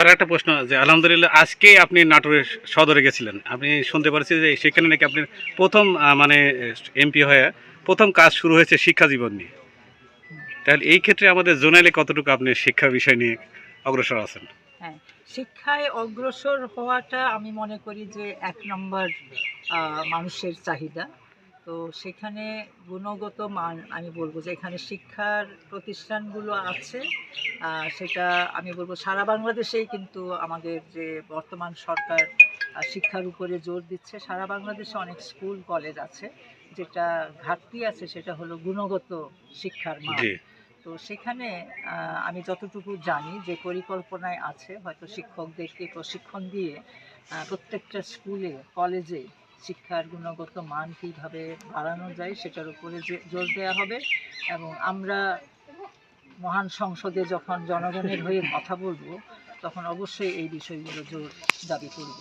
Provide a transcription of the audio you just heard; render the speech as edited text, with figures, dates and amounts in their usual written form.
আর একটা প্রশ্ন যে আলহামদুলিল্লাহ আজকে আপনি নাটোরের সদরে গেছিলেন, আপনি শুনতে পাচ্ছি যে সেখানে নাকি আপনি প্রথম মানে এমপি হয়ে প্রথম কাজ শুরু হয়েছে শিক্ষা জীবন নিয়ে। তাহলে এই ক্ষেত্রে আমাদের জোনালে কতটুকু আপনি শিক্ষা বিষয় নিয়ে অগ্রসর আছেন? হ্যাঁ, শিক্ষায় অগ্রসর হওয়াটা আমি মনে করি যে ১ নম্বর মানুষের চাহিদা। তো সেখানে গুণগত মান আমি বলব যে এখানে শিক্ষার প্রতিষ্ঠানগুলো আছে। সেটা আমি বলব সারা বাংলাদেশেই কিন্তু আমাদের যে বর্তমান সরকার শিক্ষার উপরে জোর দিচ্ছে। সারা বাংলাদেশে অনেক স্কুল কলেজ আছে। যেটা ঘাটতি আছে সেটা হলো গুণগত শিক্ষার মান। জি। তো সেখানে আমি যতটুকু জানি যে পরিকল্পনায় আছে হয়তো শিক্ষকদেরকে প্রশিক্ষণ দিয়ে প্রত্যেকটা স্কুলে কলেজে শিক্ষার গুণগত মান কীভাবে বাড়ানো যায় সেটার উপরে যে জোর দেওয়া হবে। এবং আমরা মহান সংসদে যখন জনগণের হয়ে কথা বলবো তখন অবশ্যই এই বিষয়গুলো জোর দাবি করব।